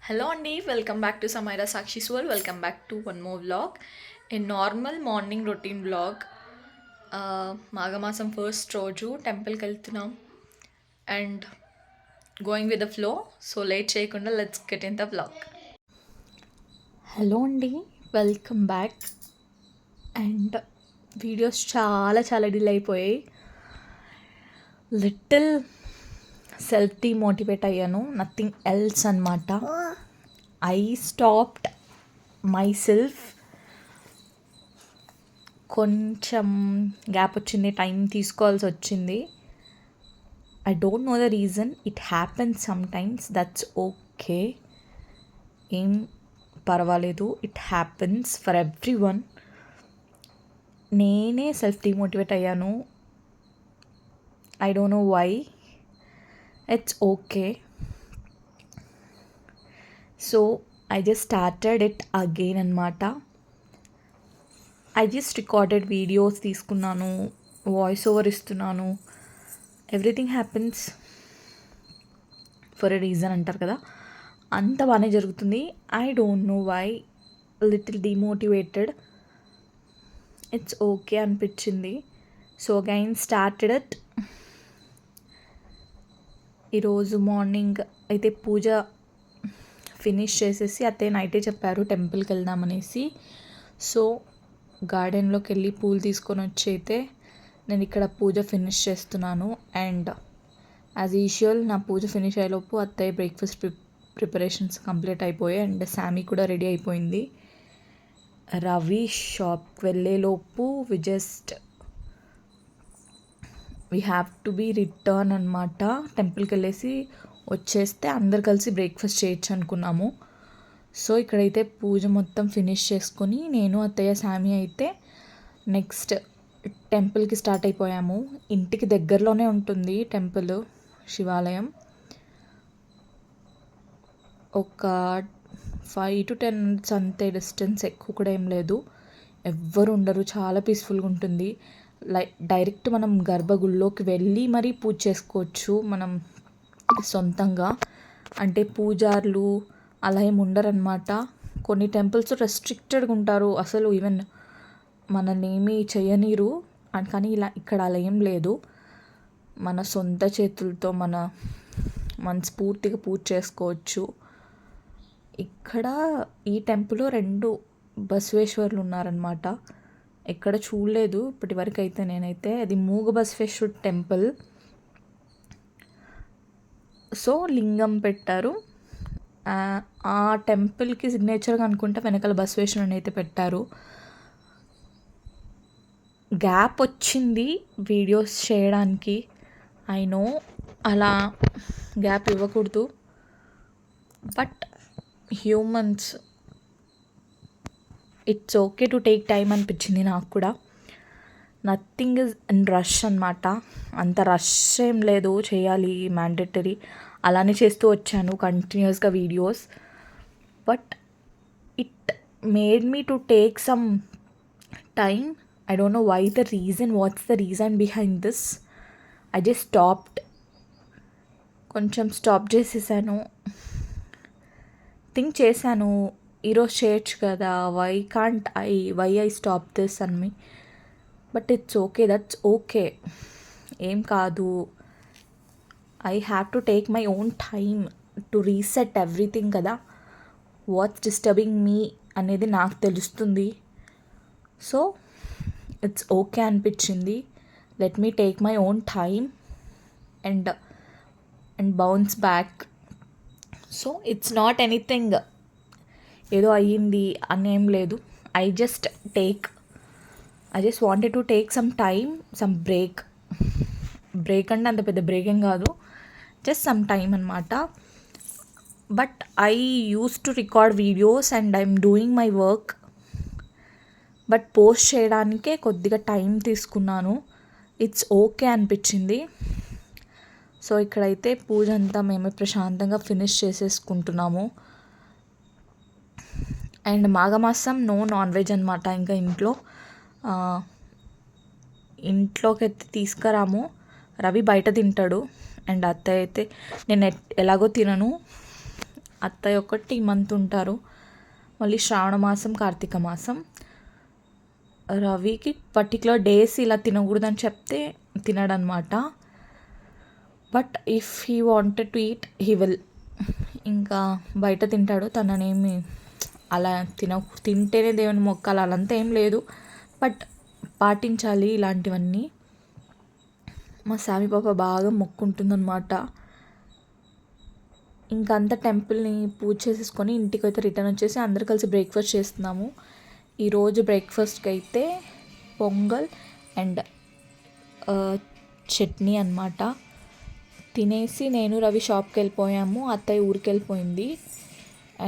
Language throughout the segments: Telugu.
Hello Andy, welcome back to Samaira Sakshi's World. Welcome back to one more vlog. A normal morning routine vlog. మాఘమాసం ఫస్ట్ రోజు టెంపుల్కి వెళ్తున్నాం and going with the flow. So late చేయకుండా let's get in the vlog. Hello అండి, వెల్కమ్ బ్యాక్. అండ్ వీడియోస్ చాలా చాలా డిలే అయిపోయాయి. లిటిల్ సెల్ఫ్ డిమోటివేట్ అయ్యాను, నథింగ్ ఎల్స్ అనమాట. I stopped myself. కొంచెం గ్యాప్ వచ్చింది, టైం తీసుకోవాల్సి వచ్చింది. I don't know the reason, it happens sometimes, that's okay, ఏం పర్వాలేదు, it happens for everyone. నేనే సెల్ఫ్ డిమోటివేట్ అయ్యాను. I don't know why. It's okay. So I just started it again అనమాట. ఐ జస్ట్ రికార్డెడ్ వీడియోస్ తీసుకున్నాను, వాయిస్ ఓవర్ ఇస్తున్నాను. Everything happens for a reason అంటారు కదా, అంత బాగానే జరుగుతుంది. I don't know why, little demotivated. It's okay అనిపించింది. So again started it. ఈరోజు మార్నింగ్ అయితే పూజ ఫినిష్ చేసేసి అత్తయ్య నైటే చెప్పారు టెంపుల్కి వెళ్దామనేసి. సో గార్డెన్లోకి వెళ్ళి పూలు తీసుకొని వచ్చి అయితే నేను ఇక్కడ పూజ ఫినిష్ చేస్తున్నాను. అండ్ యాజ్ యూజువల్ నా పూజ ఫినిష్ అయ్యేలోపు అత్తయ్య బ్రేక్ఫాస్ట్ ప్రిపరేషన్స్ కంప్లీట్ అయిపోయాయి. అండ్ శామీ కూడా రెడీ అయిపోయింది. రవి షాప్కి వెళ్ళేలోపు we have to be return అనమాట. టెంపుల్కి వెళ్ళేసి వచ్చేస్తే అందరు కలిసి బ్రేక్ఫాస్ట్ చేయొచ్చు అనుకున్నాము. సో ఇక్కడైతే పూజ మొత్తం ఫినిష్ చేసుకొని నేను అత్తయ్య శామీ అయితే నెక్స్ట్ టెంపుల్కి స్టార్ట్ అయిపోయాము. ఇంటికి దగ్గరలోనే ఉంటుంది టెంపుల్, శివాలయం. ఒక 5 to 10 minutes అంతే డిస్టెన్స్, ఎక్కువ కూడా ఏం లేదు. ఎవ్వరు ఉండరు, చాలా పీస్ఫుల్గా ఉంటుంది. డైరెక్ట్ మనం గర్భగుడిలోకి వెళ్ళి మరీ పూజ చేసుకోవచ్చు మనం సొంతంగా. అంటే పూజారులు అలా ఏమి ఉండరనమాట. కొన్ని టెంపుల్స్ రెస్ట్రిక్టెడ్గా ఉంటారు, అసలు ఈవెన్ మనల్ని ఏమీ చేయనీరు. కానీ ఇక్కడ అలా ఏం లేదు. మన సొంత చేతులతో మనస్ఫూర్తిగా పూజ చేసుకోవచ్చు. ఇక్కడ ఈ టెంపుల్లో 2 బసవేశ్వరులు ఉన్నారనమాట. ఎక్కడ చూడలేదు ఇప్పటి వరకు అయితే నేనైతే. అది మూగ బసవేశ్వరుడు టెంపుల్. సో లింగం పెట్టారు. ఆ టెంపుల్కి సిగ్నేచర్గా అనుకుంటే వెనకాల బసవేశ్వరుని అయితే పెట్టారు. గ్యాప్ వచ్చింది వీడియోస్ చేయడానికి. ఐ నో అలా గ్యాప్ ఇవ్వకూడదు, but humans, it's okay to take time అనిపించింది నాకు కూడా. నథింగ్ ఇస్ ఇన్ రష్ అనమాట. అంత రష్ ఏం లేదు, చేయాలి మ్యాండేటరీ, అలానే చేస్తూ వచ్చాను కంటిన్యూస్గా videos. But it made me to take some time. I don't know why the reason, what's the reason behind this. I just stopped, కొంచెం స్టాప్ చేసేసాను. థింక్ చేశాను ఈరోజు చేయొచ్చు కదా, వై ఐ స్టాప్ దిస్ అని మీ. But it's okay, that's okay, ఏం కాదు. I have to take my own time to reset everything కదా. వాట్స్ డిస్టర్బింగ్ మీ అనేది నాకు తెలుస్తుంది. సో ఇట్స్ ఓకే అనిపించింది. Let me take my own time and bounce back. So it's not anything ఏదో అయ్యింది అని ఏం లేదు. I just wanted to take some time, some break అంటే అంత పెద్ద బ్రేక్ ఏం కాదు, జస్ట్ సమ్ టైమ్ అనమాట. But I use to record videos and I'm doing my work. But post చేయడానికే కొద్దిగా టైం తీసుకున్నాను. ఇట్స్ ఓకే అనిపించింది. సో ఇక్కడైతే పూజ అంతా మేము ప్రశాంతంగా ఫినిష్ చేసేసుకుంటున్నాము. అండ్ మాఘమాసం నో నాన్ వెజ్ అనమాట. ఇంకా ఇంట్లోకి అయితే తీసుకురాము. రవి బయట తింటాడు. అండ్ అత్తయ్య అయితే నేను ఎలాగో తినను, అత్తయ్య ఒకటి మంత్ ఉంటారు. మళ్ళీ శ్రావణ మాసం, కార్తీక మాసం. రవికి పర్టికులర్ డేస్ ఇలా తినకూడదని చెప్తే తినడనమాట. But if he wanted to eat he will. ఇంకా బయట తింటాడు. తననేమి అలా తింటేనే దేవుని మొక్కాలి అలంతా ఏం లేదు. బట్ పాటించాలి ఇలాంటివన్నీ. మా సామి పాప బాగా మొక్కుంటుందన్నమాట. ఇంకా అంతా టెంపుల్ని పూజ చేసేసుకొని ఇంటికి అయితే రిటర్న్ వచ్చేసి అందరు కలిసి బ్రేక్ఫాస్ట్ చేస్తున్నాము. ఈరోజు బ్రేక్ఫాస్ట్కి అయితే పొంగల్ అండ్ చట్నీ అన్నమాట. తినేసి నేను రవి షాప్కి వెళ్ళిపోయాము. అత్తయ్య ఊరికి వెళ్ళిపోయింది.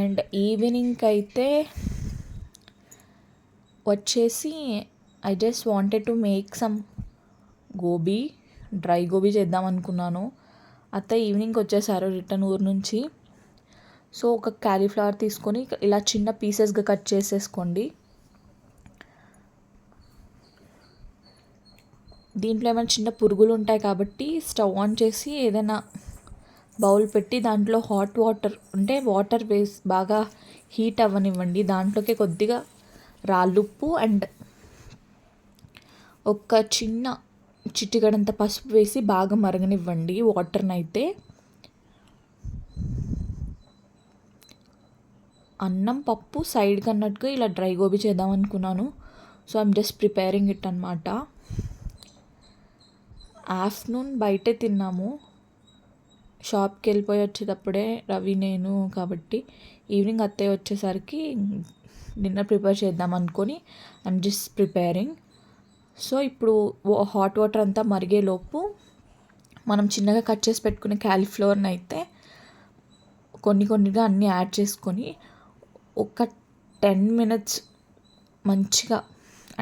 అండ్ ఈవినింగ్కి అయితే వచ్చేసి I just wanted to make some gobi, dry gobi చేద్దాం అనుకున్నాను. అత్తయ్య ఈవినింగ్ వచ్చేసారు రిటర్న్ ఊరు నుంచి. సో ఒక క్యాలీఫ్లవర్ తీసుకొని ఇలా చిన్న పీసెస్గా కట్ చేసేసుకోండి. దీంట్లో ఏమైనా చిన్న పురుగులు ఉంటాయి కాబట్టి స్టవ్ ఆన్ చేసి ఏదైనా బౌల్ పెట్టి దాంట్లో హాట్ వాటర్ అంటే వాటర్ వేసి బాగా హీట్ అవ్వనివ్వండి. దాంట్లోకి కొద్దిగా రాళ్ళుప్పు అండ్ ఒక చిన్న చిటికెడంత పసుపు వేసి బాగా మరగనివ్వండి వాటర్ని అయితే. అన్నం పప్పు సైడ్కి అన్నట్టుగా ఇలా డ్రై గోబీ చేద్దాం అనుకున్నాను. So I'm just preparing it అనమాట. ఆఫ్టర్నూన్ బయటే తిన్నాము. షాప్కి వెళ్ళిపోయి వచ్చేటప్పుడే రవి నేను కాబట్టి ఈవినింగ్ అత్తయ్య వచ్చేసరికి డిన్నర్ ప్రిపేర్ చేద్దాం అనుకొని ఐమ్ జస్ట్ ప్రిపేరింగ్. సో ఇప్పుడు హాట్ వాటర్ అంతా మరిగేలోపు మనం చిన్నగా కట్ చేసి పెట్టుకునే క్యాలీఫ్లవర్ని అయితే కొన్నిగా అన్నీ యాడ్ చేసుకొని ఒక 10 minutes మంచిగా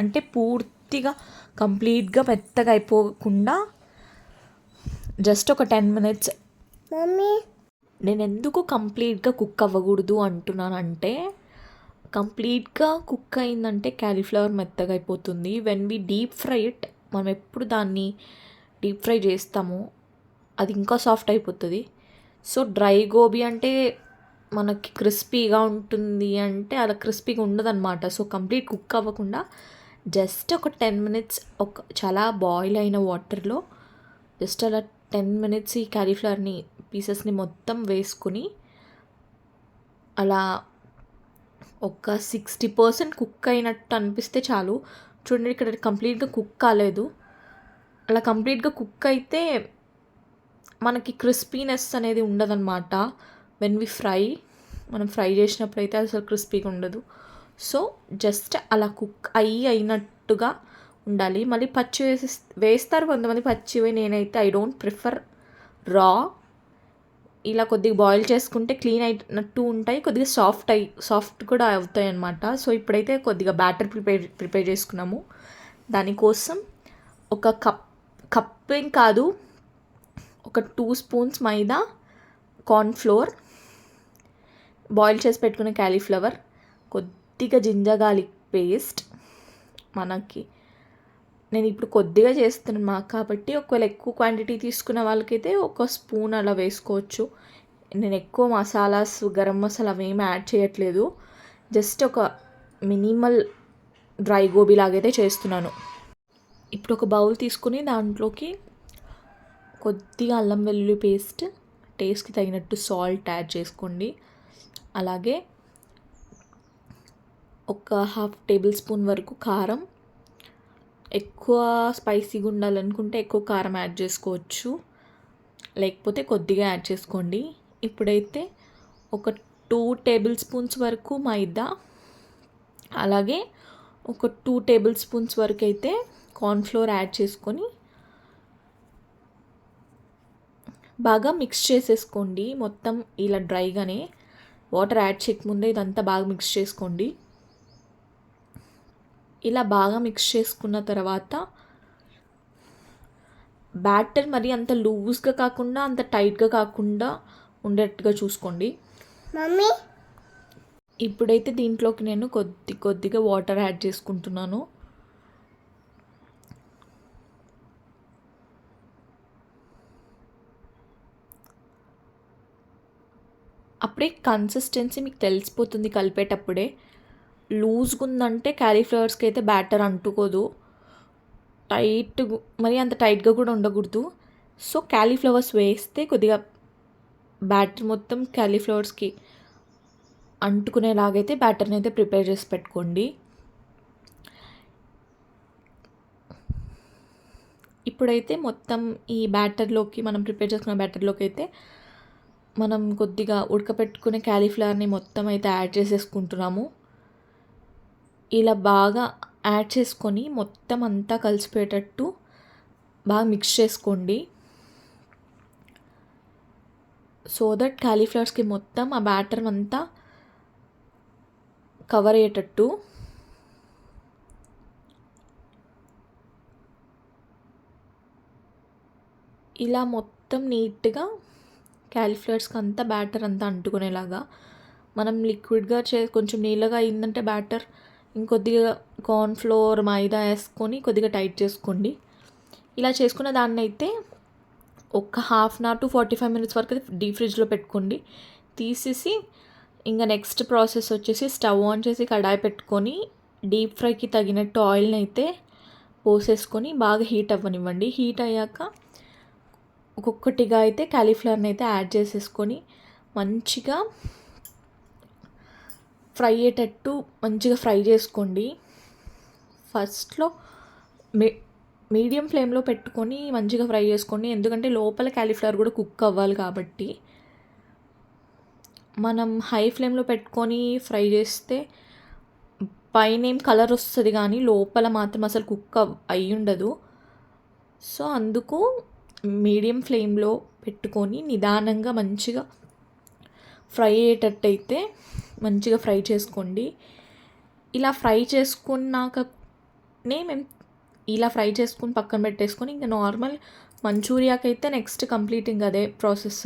అంటే పూర్తిగా కంప్లీట్గా మెత్తగా అయిపోకుండా జస్ట్ ఒక 10 minutes. మమ్మీ నేను ఎందుకు కంప్లీట్గా కుక్ అవ్వకూడదు అంటున్నానంటే కంప్లీట్గా కుక్ అయిందంటే క్యాలీఫ్లవర్ మెత్తగా అయిపోతుంది. When we deep fry it, మనం ఎప్పుడు దాన్ని డీప్ ఫ్రై చేస్తామో అది ఇంకా సాఫ్ట్ అయిపోతుంది. సో డ్రై గోబీ అంటే మనకి క్రిస్పీగా ఉంటుంది అంటే అలా క్రిస్పీగా ఉండదన్నమాట. సో కంప్లీట్ కుక్ అవ్వకుండా జస్ట్ ఒక 10 minutes చాలా బాయిల్ అయిన వాటర్లో జస్ట్ అలా 10 minutes ఈ క్యాలీఫ్లవర్ని పీసెస్ని మొత్తం వేసుకుని అలా ఒక 60% కుక్ అయినట్టు అనిపిస్తే చాలు. చూడండి ఇక్కడ కంప్లీట్గా కుక్ కాలేదు. అలా కంప్లీట్గా కుక్ అయితే మనకి క్రిస్పీనెస్ అనేది ఉండదన్నమాట. వెన్ వి ఫ్రై, మనం ఫ్రై చేసినప్పుడు అయితే అసలు క్రిస్పీగా ఉండదు. సో జస్ట్ అలా కుక్ అయినట్టుగా ఉండాలి. మళ్ళీ పచ్చి వేస్తారు కొంతమంది పచ్చివి. నేనైతే ఐ డోంట్ ప్రిఫర్ రా. ఇలా కొద్దిగా బాయిల్ చేసుకుంటే క్లీన్ అయినట్టు ఉంటాయి, కొద్దిగా సాఫ్ట్ కూడా అవుతాయి అన్నమాట. సో ఇప్పుడైతే కొద్దిగా బ్యాటర్ ప్రిపేర్ చేసుకున్నాము. దానికోసం ఒక కప్ ఏం కాదు, ఒక 2 spoons మైదా, కార్న్ఫ్లోర్, బాయిల్ చేసి పెట్టుకునే క్యాలీఫ్లవర్, కొద్దిగా జింజర్ గార్లిక్ పేస్ట్. మనకి నేను ఇప్పుడు కొద్దిగా చేస్తున్నాను కాబట్టి ఒకవేళ ఎక్కువ క్వాంటిటీ తీసుకున్న వాళ్ళకైతే 1 spoon అలా వేసుకోవచ్చు. నేను ఎక్కువ మసాలాస్, గరం మసాలా అవి ఏమి యాడ్ చేయట్లేదు. జస్ట్ ఒక మినిమల్ డ్రై గోబీ లాగైతే చేస్తున్నాను. ఇప్పుడు ఒక బౌల్ తీసుకుని దాంట్లోకి కొద్దిగా అల్లం వెల్లుల్లి పేస్ట్, టేస్ట్కి తగినట్టు సాల్ట్ యాడ్ చేసుకోండి. అలాగే ఒక 1/2 tablespoon వరకు కారం. ఎక్కువ స్పైసీగా ఉండాలనుకుంటే ఎక్కువ కారం యాడ్ చేసుకోవచ్చు, లేకపోతే కొద్దిగా యాడ్ చేసుకోండి. ఇప్పుడైతే ఒక 2 tablespoons వరకు మైదా, అలాగే ఒక 2 tablespoons వరకు అయితే కార్న్ఫ్లోర్ యాడ్ చేసుకొని బాగా మిక్స్ చేసేసుకోండి. మొత్తం ఇలా డ్రైగానే, వాటర్ యాడ్ చేయకముందే ఇదంతా బాగా మిక్స్ చేసుకోండి. ఇలా బాగా మిక్స్ చేసుకున్న తర్వాత బ్యాటర్ మరి అంత లూజ్గా కాకుండా అంత టైట్గా కాకుండా ఉండేట్టుగా చూసుకోండి. మమ్మీ ఇప్పుడైతే దీంట్లోకి నేను కొద్దిగా వాటర్ యాడ్ చేసుకుంటున్నాను. అప్పుడే కన్సిస్టెన్సీ మీకు తెలిసిపోతుంది కలిపేటప్పుడే. లూజ్గా ఉందంటే క్యాలీఫ్లవర్స్కి అయితే బ్యాటర్ అంటుకోదు. మరి అంత టైట్గా కూడా ఉండకూడదు. సో క్యాలీఫ్లవర్స్ వేస్తే కొద్దిగా బ్యాటర్ మొత్తం క్యాలీఫ్లవర్స్కి అంటుకునేలాగైతే బ్యాటర్ని అయితే ప్రిపేర్ చేసి పెట్టుకోండి. ఇప్పుడైతే మొత్తం ఈ బ్యాటర్లోకి మనం ప్రిపేర్ చేసుకున్న బ్యాటర్లోకి అయితే మనం కొద్దిగా ఉడకపెట్టుకునే క్యాలీఫ్లవర్ని మొత్తం అయితే యాడ్ చేసేసుకుంటున్నాము. ఇలా బాగా యాడ్ చేసుకొని మొత్తం అంతా కలిసిపోయేటట్టు బాగా మిక్స్ చేసుకోండి. సో దట్ క్యాలీఫ్లవర్స్కి మొత్తం ఆ బ్యాటర్ అంతా కవర్ అయ్యేటట్టు. ఇలా మొత్తం నీట్గా క్యాలీఫ్లవర్స్కి అంతా బ్యాటర్ అంతా అంటుకునేలాగా మనం లిక్విడ్గా కొంచెం నీళ్ళగా అయిందంటే బ్యాటర్ ఇంకొద్దిగా కార్న్ఫ్లోర్ మైదా వేసుకొని కొద్దిగా టైట్ చేసుకోండి. ఇలా చేసుకున్న దాన్ని అయితే ఒక half an hour to 45 minutes వరకు డీప్ ఫ్రిడ్జ్లో పెట్టుకోండి. తీసేసి ఇంకా నెక్స్ట్ ప్రాసెస్ వచ్చేసి స్టవ్ ఆన్ చేసి కడాయి పెట్టుకొని డీప్ ఫ్రైకి తగినట్టు ఆయిల్ని అయితే పోసేసుకొని బాగా హీట్ అవ్వనివ్వండి. హీట్ అయ్యాక ఒక్కొక్కటిగా అయితే క్యాలీఫ్లవర్ని అయితే యాడ్ చేసేసుకొని మంచిగా ఫ్రై అయ్యేటట్టు మంచిగా ఫ్రై చేసుకోండి. ఫస్ట్లో మీడియం ఫ్లేమ్లో పెట్టుకొని మంచిగా ఫ్రై చేసుకోండి. ఎందుకంటే లోపల క్యాలీఫ్లవర్ కూడా కుక్ అవ్వాలి కాబట్టి. మనం హై ఫ్లేమ్లో పెట్టుకొని ఫ్రై చేస్తే పైన ఏం కలర్ వస్తుంది కానీ లోపల మాత్రం అసలు కుక్ అయ్యి ఉండదు. సో అందుకు మీడియం ఫ్లేమ్లో పెట్టుకొని నిదానంగా మంచిగా ఫ్రై అయ్యేటట్టయితే మంచిగా ఫ్రై చేసుకోండి. ఇలా ఫ్రై చేసుకున్నాకనే మేము ఇలా ఫ్రై చేసుకుని పక్కన పెట్టేసుకొని ఇంకా నార్మల్ మంచూరియాకి అయితే నెక్స్ట్ కంప్లీటింగ్ అదే ప్రాసెస్.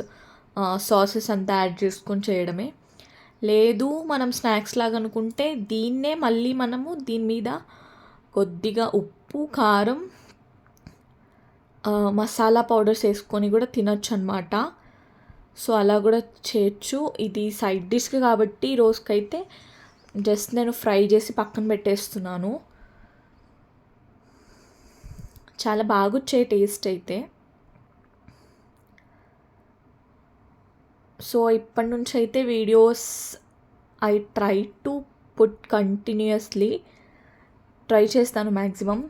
సాసెస్ అంతా యాడ్ చేసుకొని చేయడమే. లేదు మనం స్నాక్స్ లాగా అనుకుంటే దీన్నే మళ్ళీ మనము దీని మీద కొద్దిగా ఉప్పు కారం మసాలా పౌడర్స్ వేసుకొని కూడా తినొచ్చు అనమాట. సో అలా కూడా చేయొచ్చు. ఇది సైడ్ డిష్కి కాబట్టి రోజుకైతే జస్ట్ నేను ఫ్రై చేసి పక్కన పెట్టేస్తున్నాను. చాలా బాగా వచ్చాయి టేస్ట్ అయితే. సో ఇప్పటి నుంచి అయితే videos I try to put continuously try చేస్తాను maximum.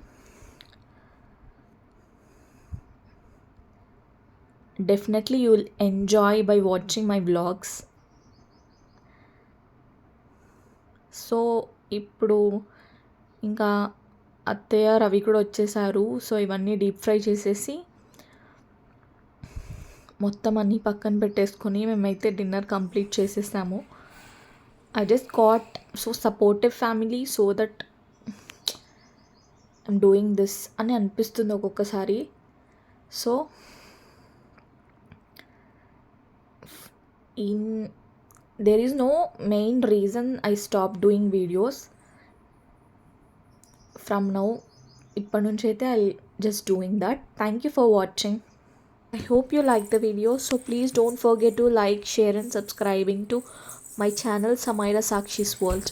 Definitely you will enjoy by watching my vlogs. So ఇప్పుడు ఇంకా అత్తయ్య రవి కూడా వచ్చేసారు. సో ఇవన్నీ డీప్ ఫ్రై చేసేసి మొత్తం అన్నీ పక్కన పెట్టేసుకొని మేమైతే డిన్నర్ కంప్లీట్ చేసేసాము. I just got so supportive family so that I'm doing this అని అనిపిస్తుంది ఒక్కొక్కసారి. So there is no main reason I stopped doing videos. From now ఇప్పటి నుంచి అయితే I just doing that. Thank you for watching. I hope you like the video. So please don't forget to like, share and subscribing to my channel Samaira Sakshi's World.